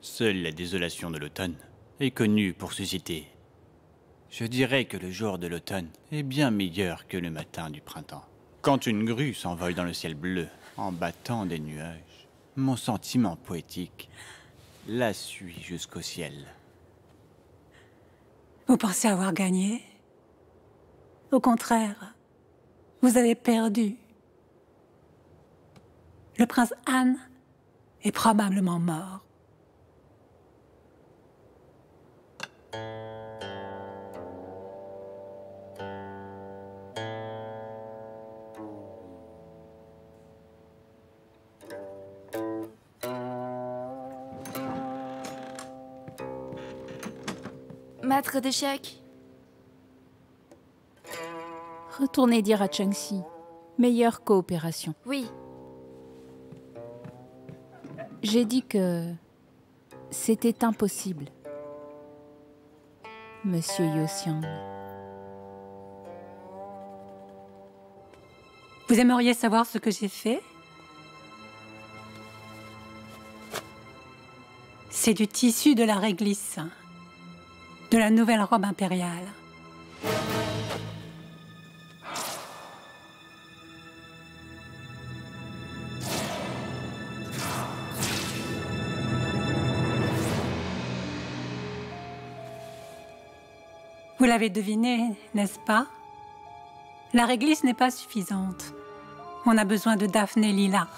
Seule la désolation de l'automne est connue pour susciter. Je dirais que le jour de l'automne est bien meilleur que le matin du printemps. Quand une grue s'envole dans le ciel bleu, en battant des nuages, mon sentiment poétique la suit jusqu'au ciel. Vous pensez avoir gagné? Au contraire, vous avez perdu. Le prince Han est probablement mort. Maître d'échecs. Retournez dire à Chengxi. Meilleure coopération. Oui. J'ai dit que c'était impossible. Monsieur Yoxiang. Vous aimeriez savoir ce que j'ai fait? C'est du tissu de la réglisse, de la nouvelle robe impériale. Vous l'avez deviné, n'est-ce pas? La réglisse n'est pas suffisante. On a besoin de Daphné Lila.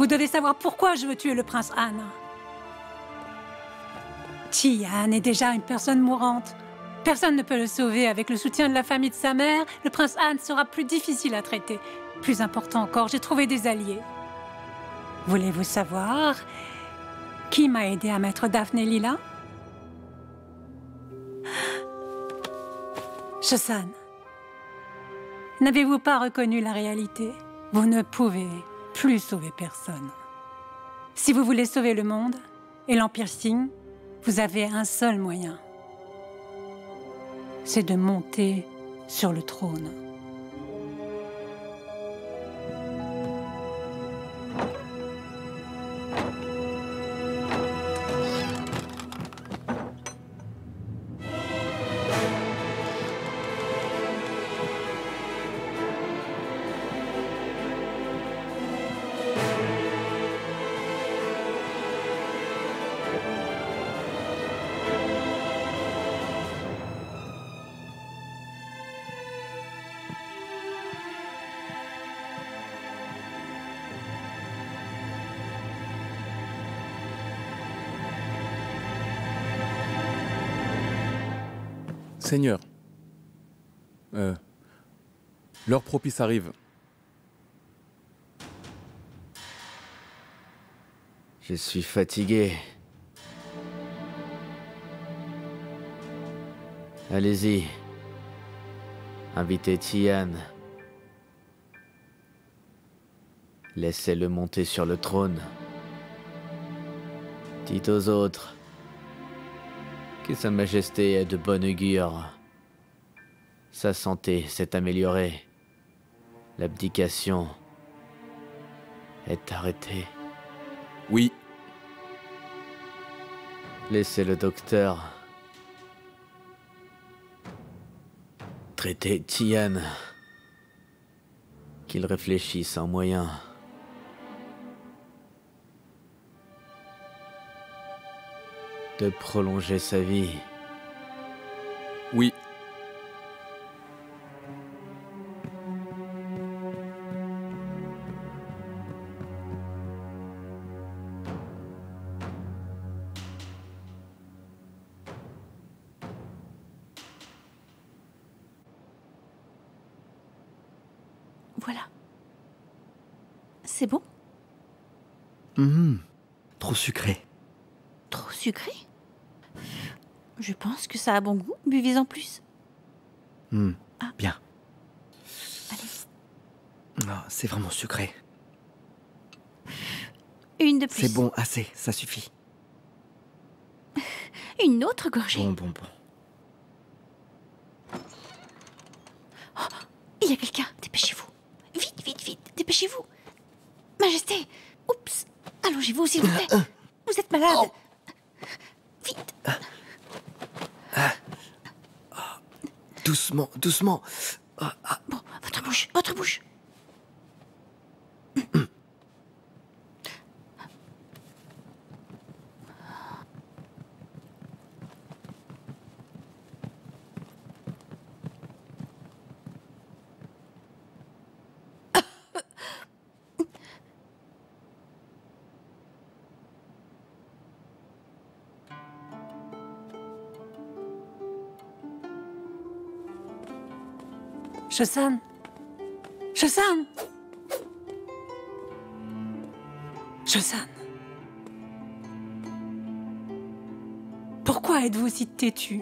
Vous devez savoir pourquoi je veux tuer le prince Han. Tian est déjà une personne mourante. Personne ne peut le sauver. Avec le soutien de la famille de sa mère, le prince Han sera plus difficile à traiter. Plus important encore, j'ai trouvé des alliés. Voulez-vous savoir qui m'a aidé à mettre Daphné Lila? Chosan, n'avez-vous pas reconnu la réalité? Vous ne pouvez plus sauver personne. Si vous voulez sauver le monde et l'Empire Qing, vous avez un seul moyen. C'est de monter sur le trône. Seigneur, l'heure propice arrive. Je suis fatigué. Allez-y. Invitez Tian. Laissez-le monter sur le trône. Dites aux autres que Sa Majesté est de bonne augure. Sa santé s'est améliorée. L'abdication est arrêtée. Oui, Laissez le docteur traiter Tian. Qu'il réfléchisse à un moyen de prolonger sa vie. oui. Voilà. C'est bon? Trop sucré. Trop sucré? Je pense que ça a bon goût. Buvez-en plus. Bien. Allez. Non, c'est vraiment sucré. Une de plus. C'est bon, assez, ça suffit. Une autre gorgée. Bon. Oh, il y a quelqu'un. Dépêchez-vous. Vite. Dépêchez-vous. Majesté. Oups. Allongez-vous, s'il vous plaît. Vous êtes malade. Vite. Doucement. Bon, votre bouche. Chosan! Chosan! Chosan! Pourquoi êtes-vous si têtu?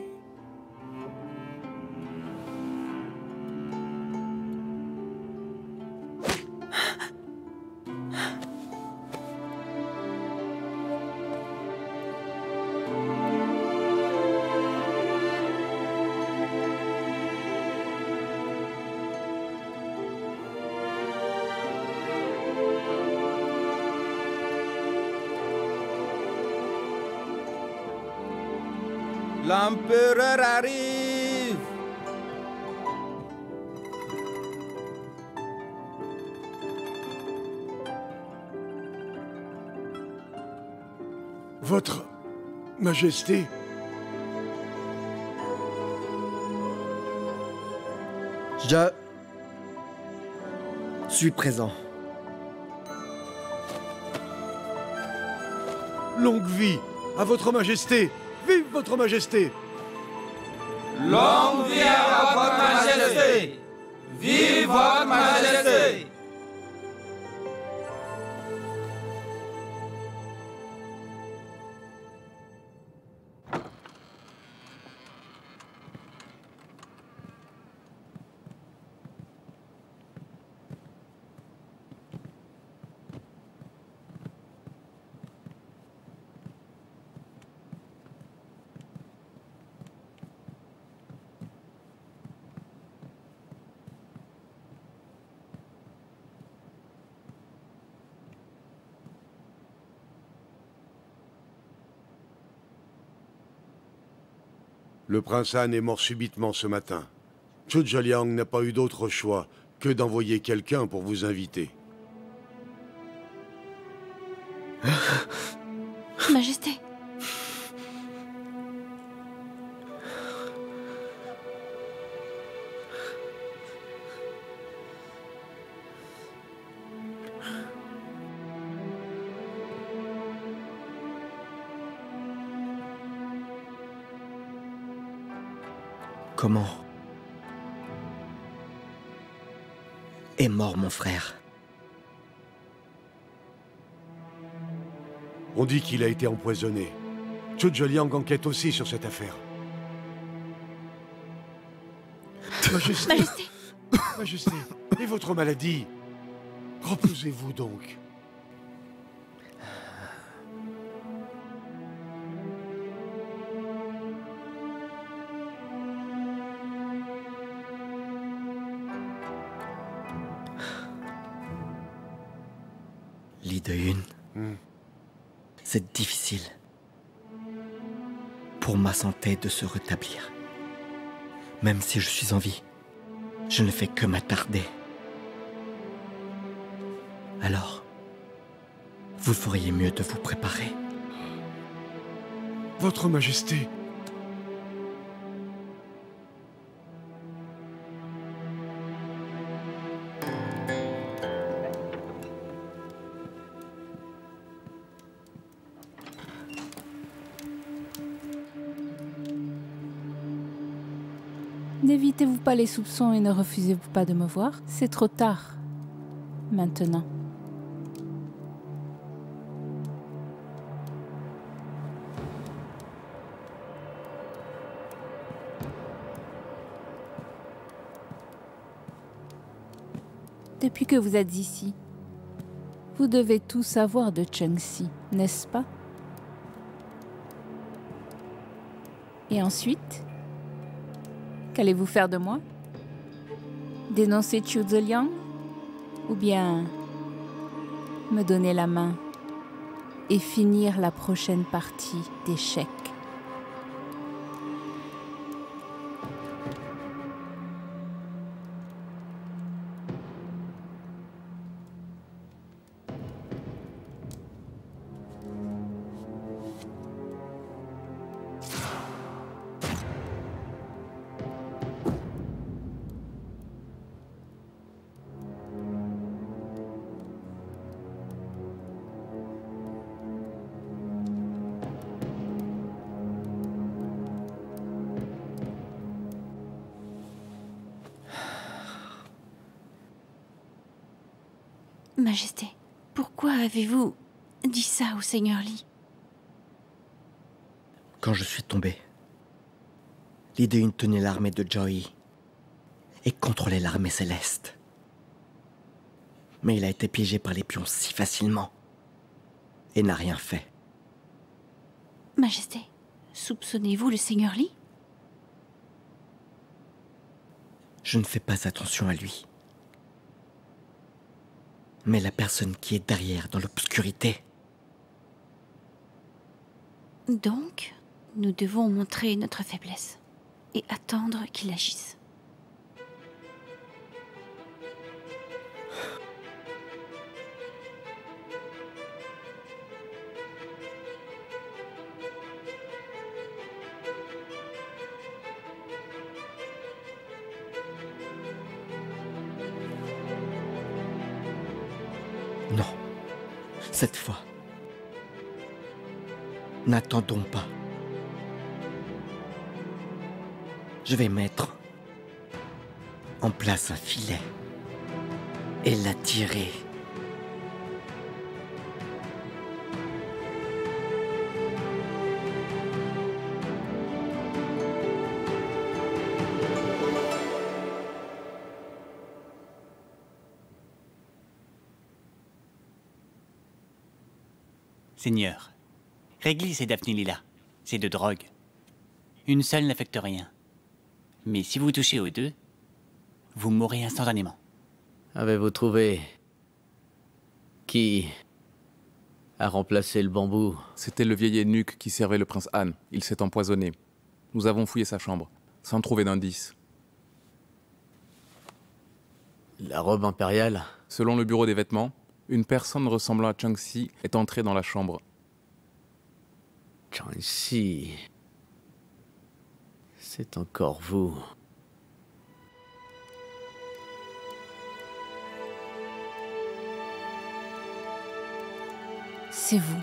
L'empereur arrive! Votre Majesté, Je suis présent. longue vie à Votre Majesté! Vive Votre Majesté! Longue vie à votre majesté! Vive votre majesté! Le prince Han est mort subitement ce matin. Zhuge Liang n'a pas eu d'autre choix que d'envoyer quelqu'un pour vous inviter. Majesté. Comment est mort mon frère? On dit qu'il a été empoisonné. Zhuge Liang enquête aussi sur cette affaire. Majesté! Majesté. Majesté, et votre maladie? Reposez-vous donc. Li De-Yun, c'est difficile pour ma santé de se rétablir. Même si je suis en vie, je ne fais que m'attarder. Alors, vous feriez mieux de vous préparer. Votre Majesté. N'évitez-vous pas les soupçons et ne refusez-vous pas de me voir? C'est trop tard. maintenant. Depuis que vous êtes ici, vous devez tout savoir de Chengxi, n'est-ce pas? Et ensuite, qu'allez-vous faire de moi? Dénoncer Zhu Zeliang? Ou bien me donner la main et finir la prochaine partie d'échecs? Majesté, pourquoi avez-vous dit ça au Seigneur Li? Quand je suis tombé, Li Deyun tenait l'armée de Zhao et contrôlait l'armée céleste. Mais il a été piégé par les pions si facilement et n'a rien fait. Majesté, soupçonnez-vous le Seigneur Li? Je ne fais pas attention à lui. Mais la personne qui est derrière, dans l'obscurité. Donc, nous devons montrer notre faiblesse et attendre qu'il agisse. Non, cette fois, n'attendons pas. Je vais mettre en place un filet et la tirer. Seigneur, Réglis et Daphné Lila, c'est de drogue. Une seule n'affecte rien. Mais si vous touchez aux deux, vous mourrez instantanément. Avez-vous trouvé qui a remplacé le bambou? C'était le vieil eunuque qui servait le prince Han. Il s'est empoisonné. Nous avons fouillé sa chambre, sans trouver d'indice. La robe impériale? Selon le bureau des vêtements, une personne ressemblant à Chengxi est entrée dans la chambre. Chengxi... C'est encore vous. C'est vous.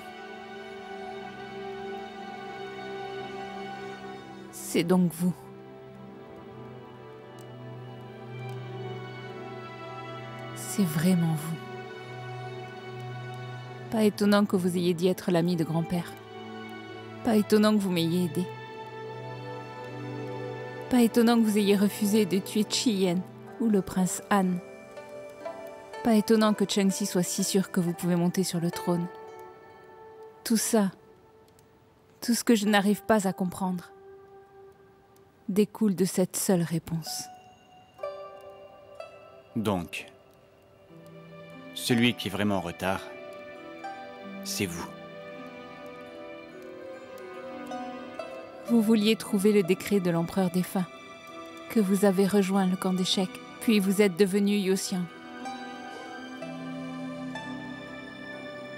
C'est donc vous. C'est vraiment vous. Pas étonnant que vous ayez dit être l'ami de grand-père. Pas étonnant que vous m'ayez aidé. Pas étonnant que vous ayez refusé de tuer Chiyen ou le prince Han. Pas étonnant que Chengxi soit si sûr que vous pouvez monter sur le trône. Tout ça, tout ce que je n'arrive pas à comprendre, découle de cette seule réponse. Donc, celui qui est vraiment en retard, c'est vous. Vous vouliez trouver le décret de l'empereur défunt, que vous avez rejoint le camp d'échecs, puis vous êtes devenu Yoxian.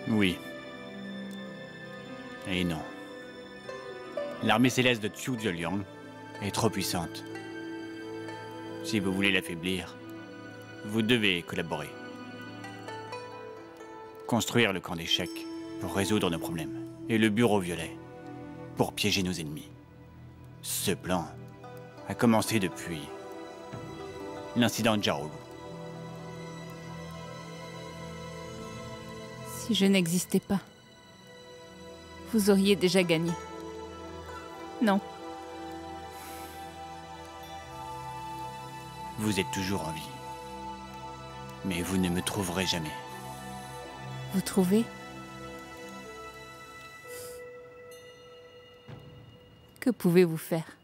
Oui. Et non. L'armée céleste de Zhu Zeliang est trop puissante. Si vous voulez l'affaiblir, vous devez collaborer. Construire le camp d'échecs pour résoudre nos problèmes, et le bureau violet pour piéger nos ennemis. Ce plan a commencé depuis l'incident de Jarolu. Si je n'existais pas, vous auriez déjà gagné. Non. Vous êtes toujours en vie. Mais vous ne me trouverez jamais. Vous trouvez? Que pouvez-vous faire?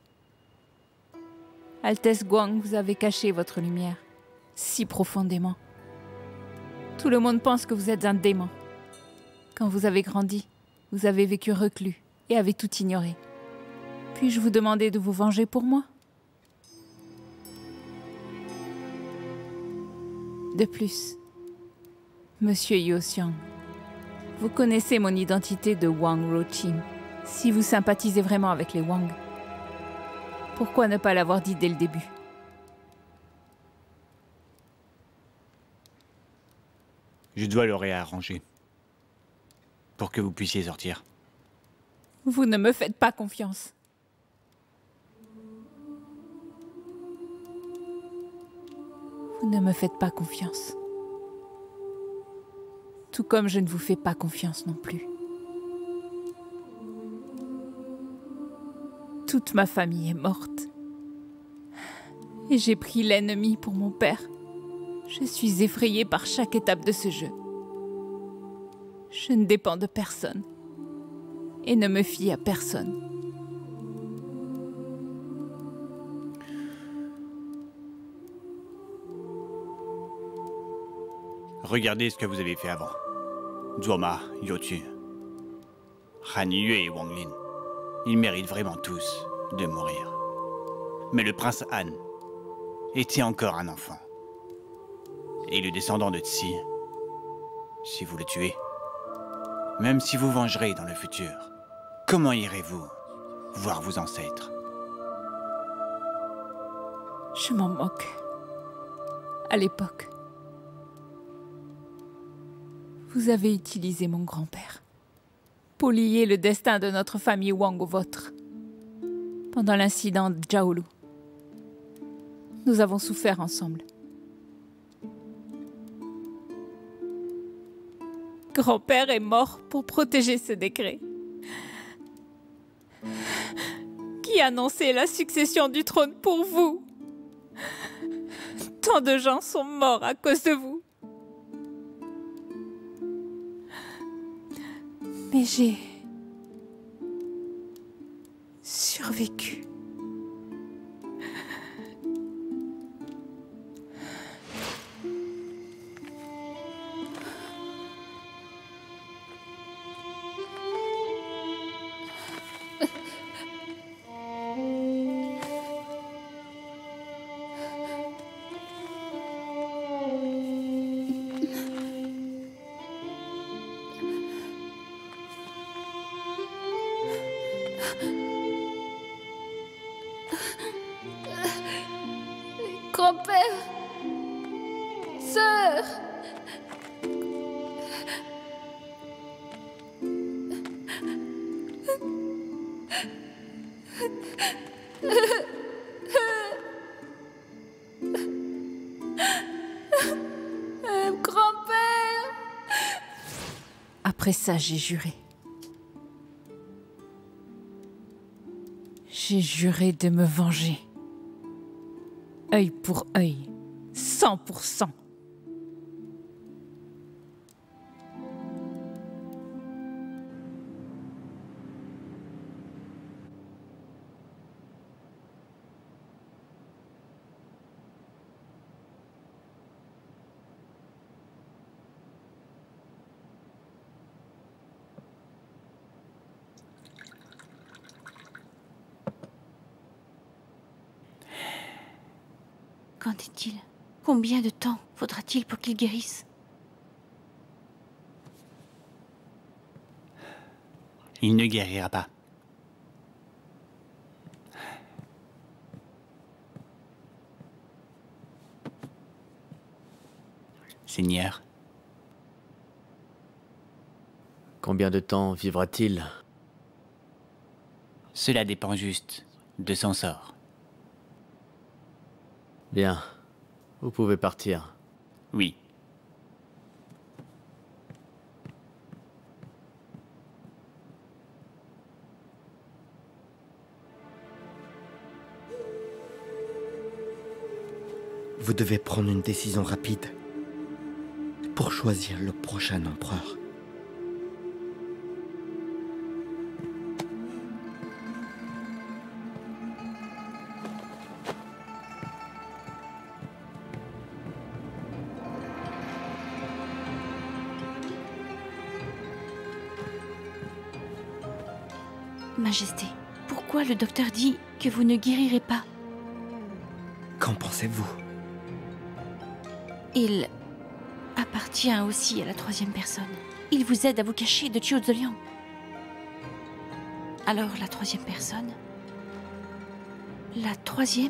Altesse Guang, vous avez caché votre lumière si profondément. Tout le monde pense que vous êtes un démon. Quand vous avez grandi, vous avez vécu reclus et avez tout ignoré. Puis-je vous demander de vous venger pour moi? De plus, Monsieur Yoxiang, vous connaissez mon identité de Wang Rochim. Si vous sympathisez vraiment avec les Wang, pourquoi ne pas l'avoir dit dès le début? Je dois le réarranger. Pour que vous puissiez sortir. Vous ne me faites pas confiance. Vous ne me faites pas confiance. Tout comme je ne vous fais pas confiance non plus. Toute ma famille est morte. Et j'ai pris l'ennemi pour mon père. Je suis effrayée par chaque étape de ce jeu. Je ne dépends de personne. Et ne me fie à personne. Regardez ce que vous avez fait avant. Zuoma, Yotu, Han Yue et Wang Lin. Ils méritent vraiment tous de mourir. Mais le prince Han était encore un enfant. Et le descendant de Tsi, si vous le tuez, même si vous vengerez dans le futur, comment irez-vous voir vos ancêtres? Je m'en moque. À l'époque, vous avez utilisé mon grand-père pour lier le destin de notre famille Wang au vôtre. Pendant l'incident de Jiaolu, nous avons souffert ensemble. Grand-père est mort pour protéger ce décret qui annonçait la succession du trône pour vous. Tant de gens sont morts à cause de vous. Mais j'ai survécu. Grand-père, sœur. Grand-père. Après ça, j'ai juré. J'ai juré de me venger. Œil pour œil, 100%. Qu'en est-il? Combien de temps faudra-t-il pour qu'il guérisse? Il ne guérira pas. Seigneur, Combien de temps vivra-t-il? cela dépend juste de son sort. Bien. Vous pouvez partir. Oui. vous devez prendre une décision rapide pour choisir le prochain empereur. Majesté, pourquoi le docteur dit que vous ne guérirez pas? Qu'en pensez-vous? Il appartient aussi à la troisième personne. Il vous aide à vous cacher de Chiu Zoliang. Alors la troisième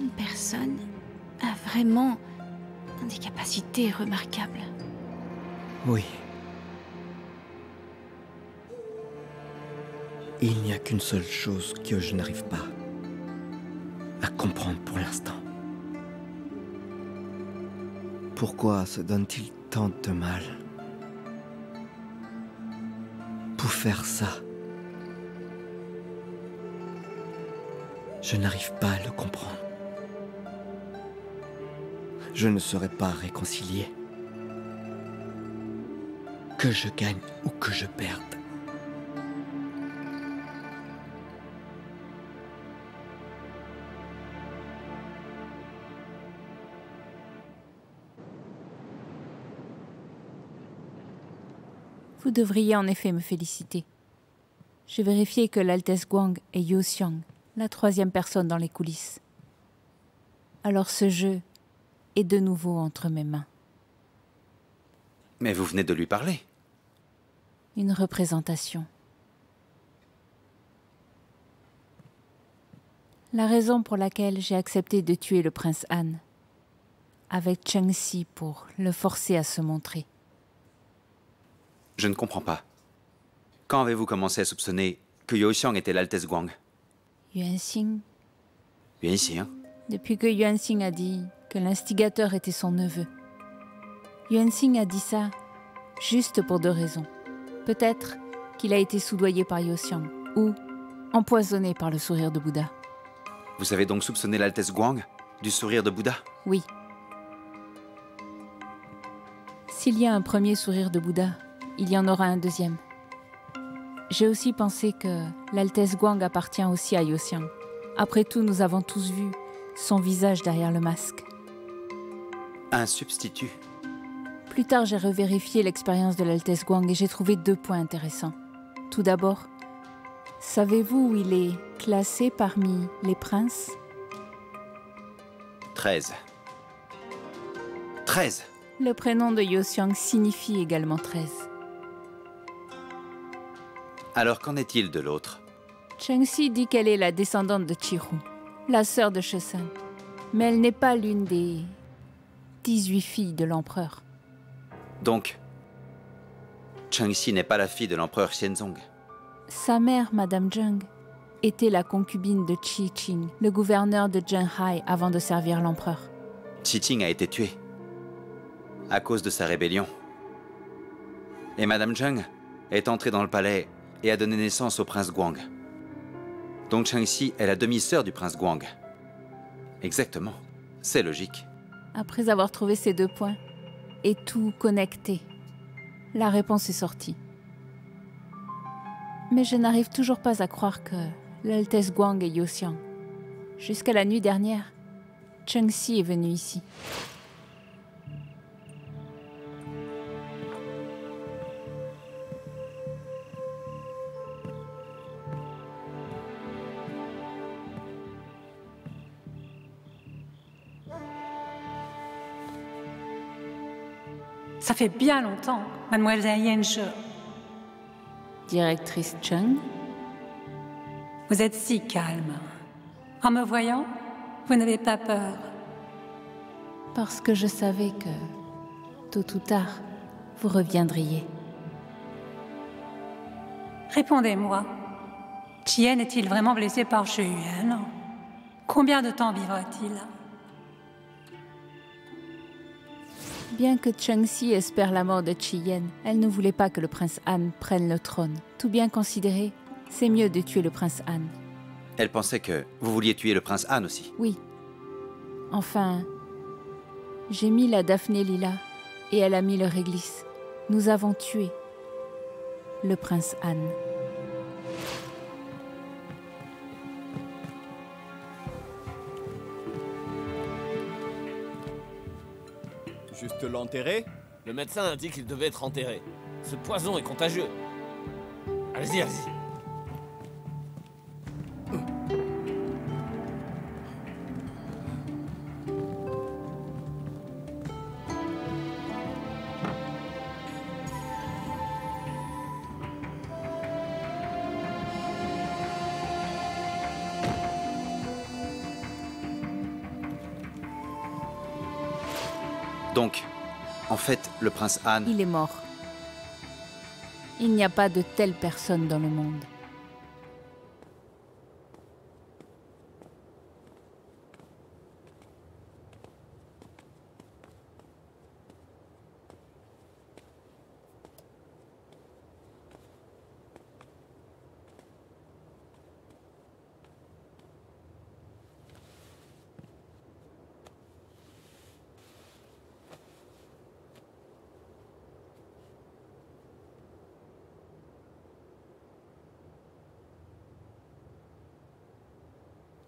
personne a vraiment des capacités remarquables. Oui. Il n'y a qu'une seule chose que je n'arrive pas à comprendre pour l'instant. Pourquoi se donne-t-il tant de mal pour faire ça? Je n'arrive pas à le comprendre. Je ne serai pas réconcilié. Que je gagne ou que je perde. Vous devriez en effet me féliciter. J'ai vérifié que l'Altesse Guang est Yo Xiang, la troisième personne dans les coulisses. Alors ce jeu est de nouveau entre mes mains. Mais vous venez de lui parler. Une représentation. La raison pour laquelle j'ai accepté de tuer le prince Han, avec Cheng Si pour le forcer à se montrer. Je ne comprends pas. Quand avez-vous commencé à soupçonner que Yo Xiang était l'Altesse Guang? Yuan Xing. Yuan Xing? Depuis que Yuan Xing a dit que l'instigateur était son neveu. Yuan Xing a dit ça juste pour deux raisons. Peut-être qu'il a été soudoyé par Yo Xiang ou empoisonné par le sourire de Bouddha. Vous avez donc soupçonné l'Altesse Guang du sourire de Bouddha? Oui. S'il y a un premier sourire de Bouddha, il y en aura un deuxième. J'ai aussi pensé que l'Altesse Guang appartient aussi à Yo Xiang. Après tout, nous avons tous vu son visage derrière le masque. Un substitut? Plus tard, j'ai revérifié l'expérience de l'Altesse Guang et j'ai trouvé deux points intéressants. Tout d'abord, savez-vous où il est classé parmi les princes? 13. 13! Le prénom de Yo Xiang signifie également 13. Alors qu'en est-il de l'autre? Cheng Si dit qu'elle est la descendante de Chihu, la sœur de Shesan. Mais elle n'est pas l'une des 18 filles de l'empereur. Donc, Cheng Si n'est pas la fille de l'empereur Xianzong. Sa mère, Madame Zheng, était la concubine de Qi Qing, le gouverneur de Zhenghai avant de servir l'empereur. Qi Qing a été tué à cause de sa rébellion. Et Madame Zheng est entrée dans le palais et a donné naissance au prince Guang. Donc Cheng Si est la demi-sœur du prince Guang. Exactement. C'est logique. Après avoir trouvé ces deux points, et tout connecté, la réponse est sortie. Mais je n'arrive toujours pas à croire que l'Altesse Guang est Yo Xiang. Jusqu'à la nuit dernière, Cheng Si est venu ici. Ça fait bien longtemps, mademoiselle Yanzhe. Directrice Cheng, Vous êtes si calme. En me voyant, vous n'avez pas peur. parce que je savais que, tôt ou tard, vous reviendriez. Répondez-moi. Chien est-il vraiment blessé par Xue Yuan? Combien de temps vivra-t-il? Bien que Cheng Si espère la mort de Qi Yan, elle ne voulait pas que le prince Han prenne le trône. Tout bien considéré, c'est mieux de tuer le prince Han. Elle pensait que vous vouliez tuer le prince Han aussi. Oui. Enfin, J'ai mis la Daphné Lila et elle a mis le réglisse. Nous avons tué le prince Anne. Juste l'enterrer? Le médecin a dit qu'il devait être enterré. Ce poison est contagieux. Allez-y, allez-y. Donc, en fait, le prince Han... Il est mort. Il n'y a pas de telle personne dans le monde.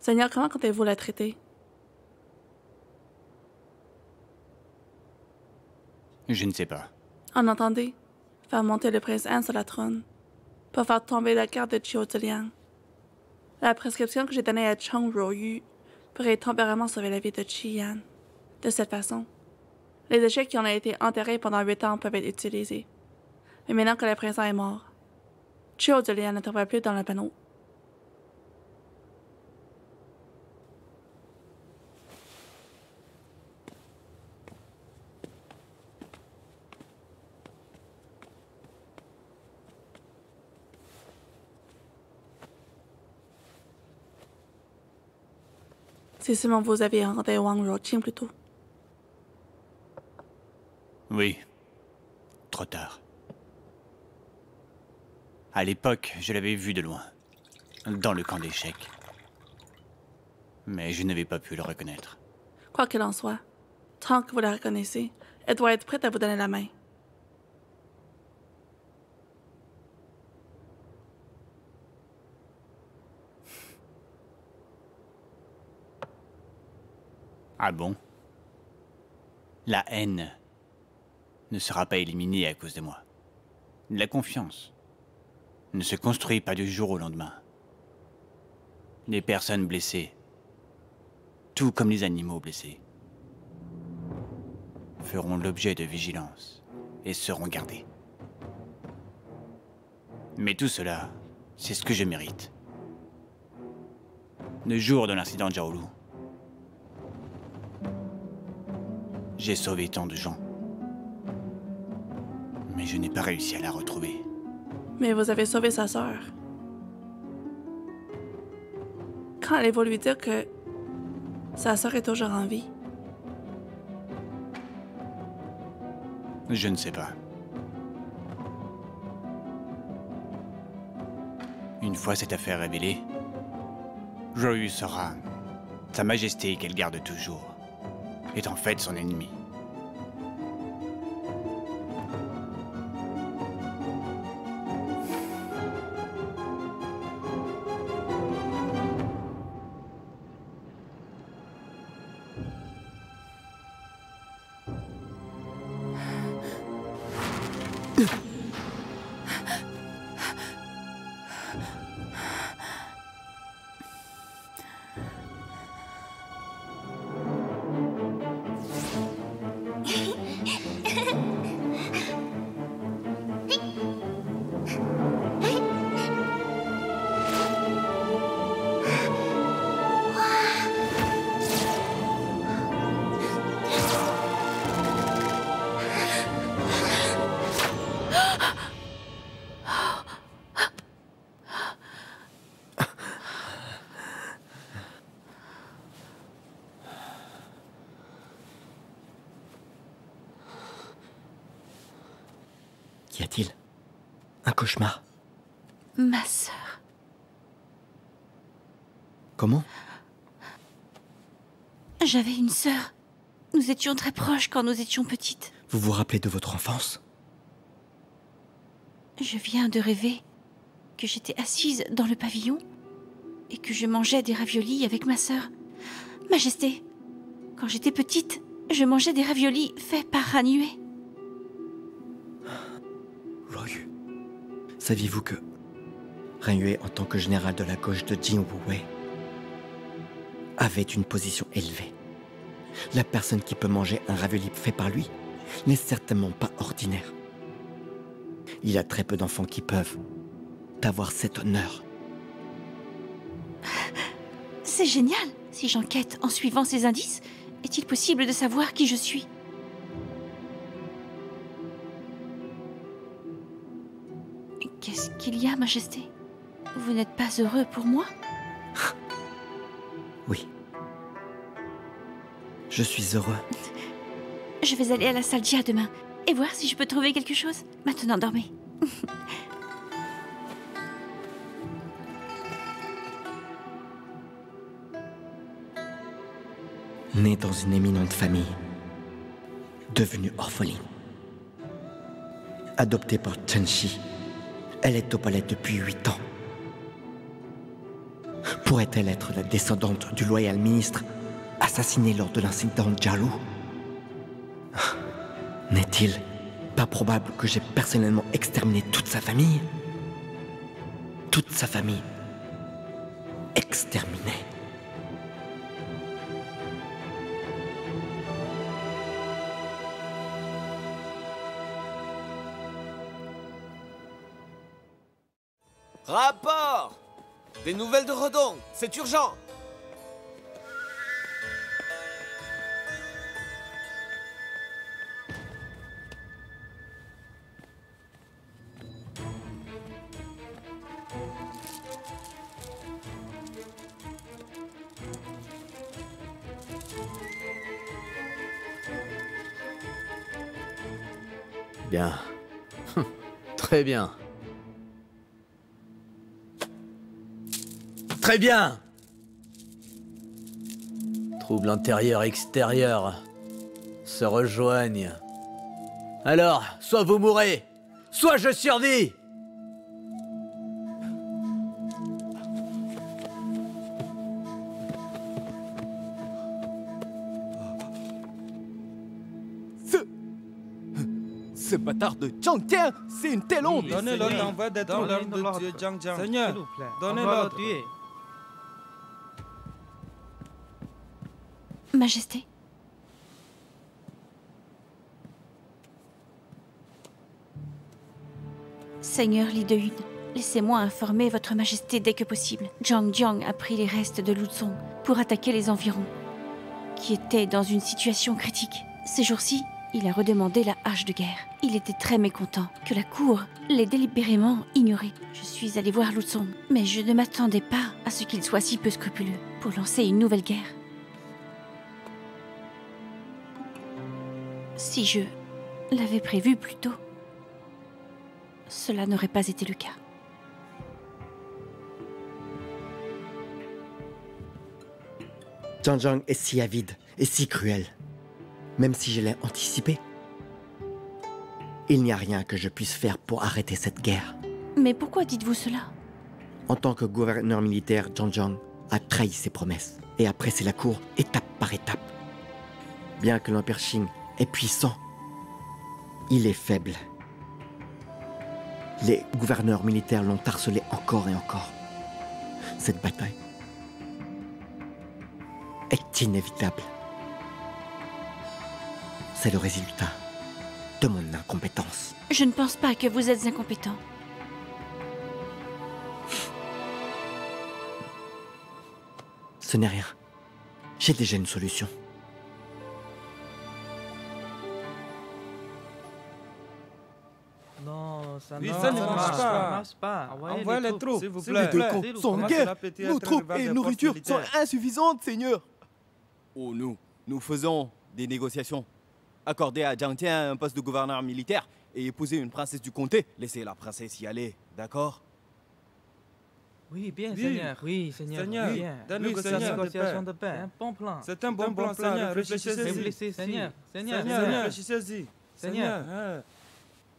Seigneur, comment comptez-vous la traiter? Je ne sais pas. En entendez? Faire monter le prince Han sur la trône. Pas faire tomber la carte de Chiu Ziliang. La prescription que j'ai donnée à Chong Ruoyu pourrait temporairement sauver la vie de Qi Yan. De cette façon, les échecs qui ont été enterrés pendant 8 ans peuvent être utilisés. Mais maintenant que le prince Han est mort, Chiu Ziliang ne travaille plus dans le panneau. Si seulement vous aviez rencontré Wang Ruoqing plus tôt. Oui. Trop tard. À l'époque, je l'avais vu de loin. Dans le camp d'échecs. Mais je n'avais pas pu le reconnaître. Quoi qu'il en soit, tant que vous la reconnaissez, elle doit être prête à vous donner la main. Ah bon? La haine ne sera pas éliminée à cause de moi. La confiance ne se construit pas du jour au lendemain. Les personnes blessées, tout comme les animaux blessés, feront l'objet de vigilance et seront gardés. Mais tout cela, c'est ce que je mérite. Le jour de l'incident de Zhaolu, j'ai sauvé tant de gens. Mais je n'ai pas réussi à la retrouver. Mais vous avez sauvé sa sœur. Quand allez-vous lui dire que sa sœur est toujours en vie? Je ne sais pas. Une fois cette affaire révélée, Ruoyu saura Sa Majesté qu'elle garde toujours est en fait son ennemi. Qu'y a-t-il? Un cauchemar? Ma sœur. Comment? J'avais une sœur. Nous étions très proches quand nous étions petites. Vous vous rappelez de votre enfance? Je viens de rêver que j'étais assise dans le pavillon et que je mangeais des raviolis avec ma sœur. Majesté, quand j'étais petite, je mangeais des raviolis faits par Ranyue. Ryu, saviez-vous que Ranyue, en tant que général de la gauche de Jin Wuwei, avait une position élevée? La personne qui peut manger un ravioli fait par lui n'est certainement pas ordinaire. Il y a très peu d'enfants qui peuvent avoir cet honneur. C'est génial! Si j'enquête en suivant ces indices, est-il possible de savoir qui je suis? Qu'est-ce qu'il y a, Majesté? Vous n'êtes pas heureux pour moi? Oui. Je suis heureux. Je vais aller à la salle Jia demain et voir si je peux trouver quelque chose. Maintenant, dormez. Née dans une éminente famille, devenue orpheline. Adoptée par Chenshi, elle est au palais depuis 8 ans. Pourrait-elle être la descendante du loyal ministre assassiné lors de l'incident de Jialu? N'est-il pas probable que j'ai personnellement exterminé toute sa famille? Toute sa famille exterminée. Rapport! Des nouvelles de Redon, c'est urgent! Bien. Très bien. Très bien! Troubles intérieurs-extérieurs se rejoignent. Alors, soit vous mourrez, soit je survis! Ce bâtard de Zhang Tian, c'est une telle honte! Donnez l'ordre d'envoi des troupes de Dieu Zhang Jiang. Seigneur, donnez l'ordre. Majesté. Seigneur Li de Yun, laissez-moi informer votre Majesté dès que possible. Zhang Jiang a pris les restes de Luzong pour attaquer les environs, qui étaient dans une situation critique. Ces jours-ci, il a redemandé la hache de guerre. Il était très mécontent que la cour l'ait délibérément ignoré. Je suis allée voir Luzong, mais je ne m'attendais pas à ce qu'il soit si peu scrupuleux pour lancer une nouvelle guerre. Si je l'avais prévu plus tôt, cela n'aurait pas été le cas. Zhang Jiang est si avide et si cruel. Même si je l'ai anticipé, il n'y a rien que je puisse faire pour arrêter cette guerre. Mais pourquoi dites-vous cela? En tant que gouverneur militaire, Zhang Jiang a trahi ses promesses et a pressé la cour étape par étape. Bien que l'Empire Qing est puissant, il est faible. Les gouverneurs militaires l'ont harcelé encore et encore. Cette bataille est inévitable. C'est le résultat de mon incompétence. Je ne pense pas que vous êtes incompétent. Ce n'est rien. J'ai déjà une solution. Oui, ça ne marche pas. Envoyez les troupes, s'il vous plaît. Les deux camps sont en guerre. Nos troupes et nourritures sont insuffisantes, Seigneur. Oh, nous faisons des négociations. Accorder à Zhang Tian un poste de gouverneur militaire et épouser une princesse du comté. Laissez la princesse y aller, d'accord? Oui, bien, Seigneur. Oui, Seigneur. Seigneur, bien. Négociation de paix. C'est un bon plan. C'est un bon plan, Seigneur. Réfléchissez-y. Seigneur, réfléchissez-y. Seigneur.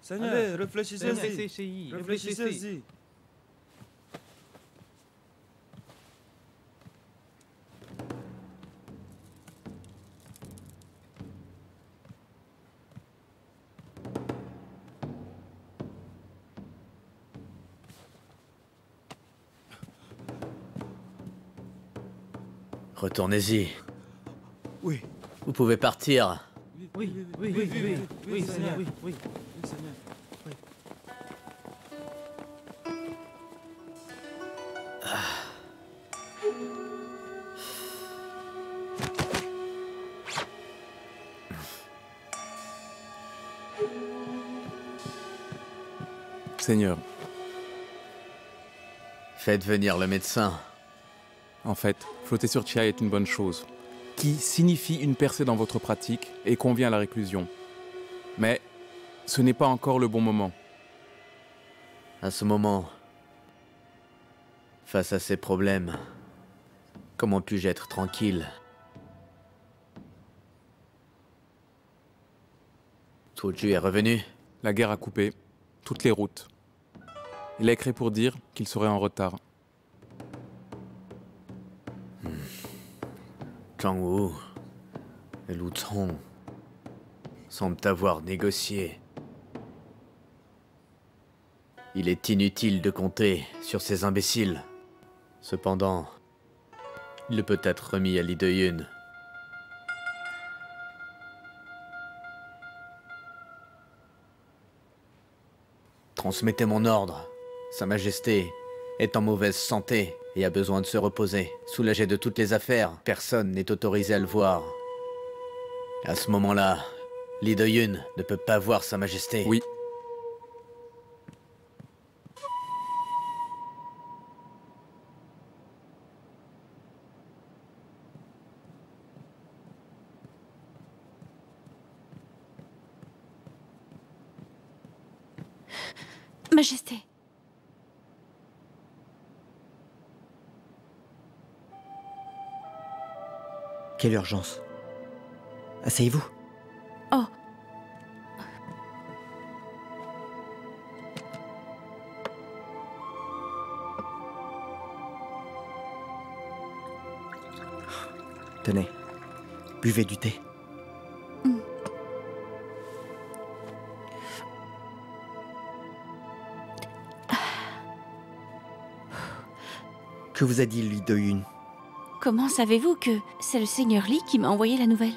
Seigneur, allez, réfléchissez-y. Réfléchissez-y. Retournez-y. Oui. Vous pouvez partir. Oui, Seigneur. Oui, Seigneur. Seigneur. Faites venir le médecin. En fait, flotter sur Chia est une bonne chose, qui signifie une percée dans votre pratique et convient à la réclusion. Mais ce n'est pas encore le bon moment. À ce moment, face à ces problèmes, comment puis-je être tranquille? Tuoju est revenu? La guerre a coupé toutes les routes. Il a écrit pour dire qu'il serait en retard. Zhang Wu et Lu Cong semblent avoir négocié. Il est inutile de compter sur ces imbéciles. Cependant, il peut être remis à Li Deyun. Transmettez mon ordre. Sa Majesté est en mauvaise santé et a besoin de se reposer. Soulagé de toutes les affaires, personne n'est autorisé à le voir. À ce moment-là, Li Deyun ne peut pas voir Sa Majesté. Oui. Majesté. Quelle urgence? Asseyez-vous. Oh. Tenez, buvez du thé. Que vous a dit Li Deyun? Comment savez-vous que c'est le seigneur Li qui m'a envoyé la nouvelle?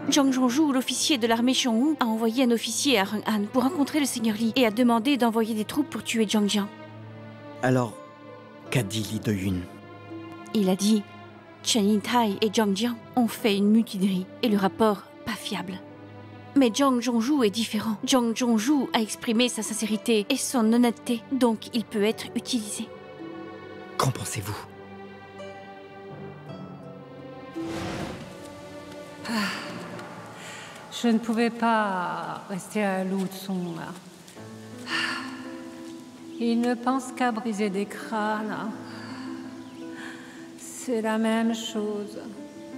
Zhang Zhongzhu, l'officier de l'armée Xiongwu, a envoyé un officier à Reng'an pour rencontrer le seigneur Li et a demandé d'envoyer des troupes pour tuer Zhang Jiang. Alors, qu'a dit Li Deyun? Il a dit Chen Yintai et Zhang Jiang ont fait une mutinerie et le rapport pas fiable. Mais Zhang Zhongzhu est différent. Zhang Zhongzhu a exprimé sa sincérité et son honnêteté, donc il peut être utilisé. Qu'en pensez-vous? Je ne pouvais pas rester à Lutsong. Il ne pense qu'à briser des crânes. C'est la même chose.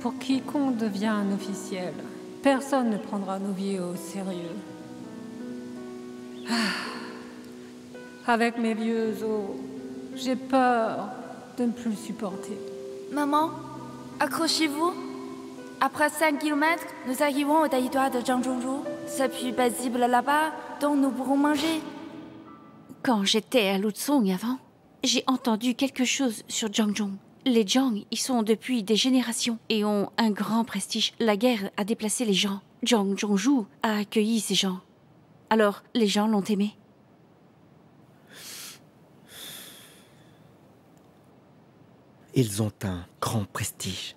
Pour quiconque devient un officiel, personne ne prendra nos vies au sérieux. Avec mes vieux os, j'ai peur de ne plus le supporter. Maman, accrochez-vous. Après 5 km, nous arrivons au territoire de Zhang Zhongzhu. C'est plus paisible là-bas, donc nous pourrons manger. Quand j'étais à Lutsong avant, j'ai entendu quelque chose sur Zhang Zhong. Les Zhang y sont depuis des générations et ont un grand prestige. La guerre a déplacé les gens. Zhang Zhongzhu a accueilli ces gens. Alors, les gens l'ont aimé. Ils ont un grand prestige.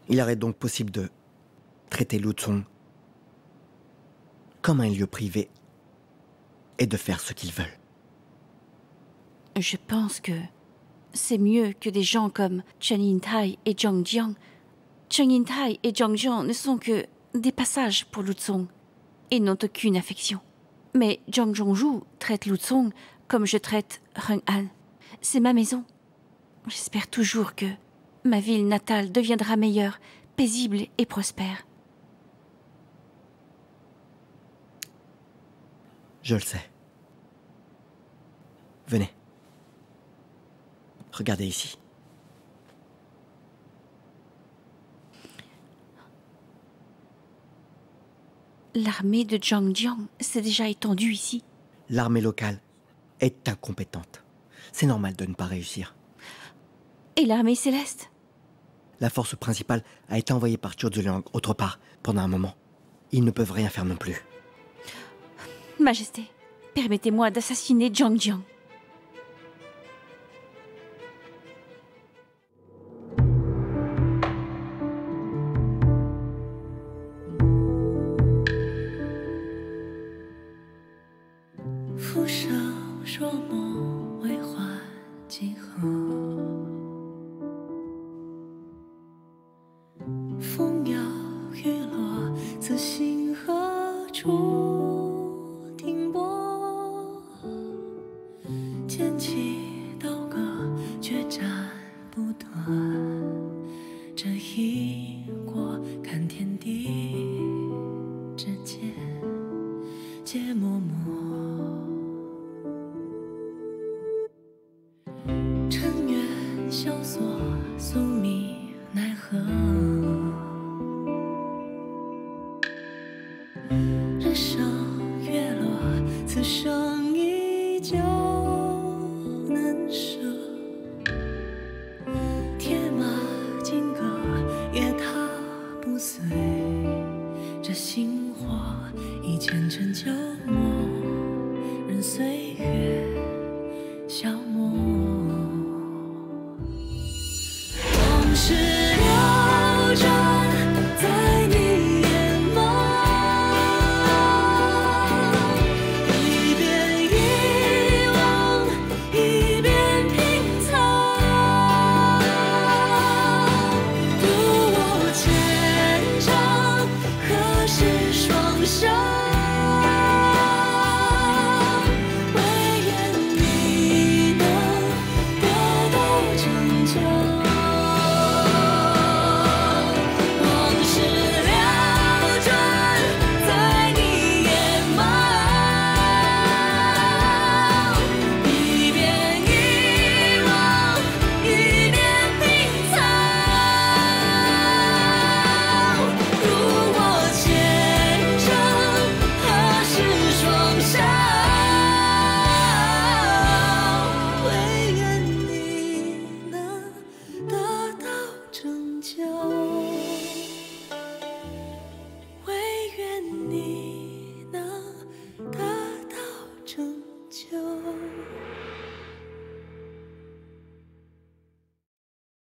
Il aurait donc possible de traiter Lutsong comme un lieu privé et de faire ce qu'ils veulent. Je pense que c'est mieux que des gens comme Chen Yintai et Zhang Jiang. Chen Yintai et Zhang Jiang ne sont que des passages pour Lutsong et n'ont aucune affection. Mais Zhang Zhongzhu traite Lu Cong comme je traite Heng An. C'est ma maison. J'espère toujours que ma ville natale deviendra meilleure, paisible et prospère. Je le sais. Venez. Regardez ici. L'armée de Zhang Jiang s'est déjà étendue ici. L'armée locale est incompétente. C'est normal de ne pas réussir. Et l'armée céleste? La force principale a été envoyée par Zhuo Ziyang autre part pendant un moment. Ils ne peuvent rien faire non plus. Majesté, permettez-moi d'assassiner Zhang Jiang.救。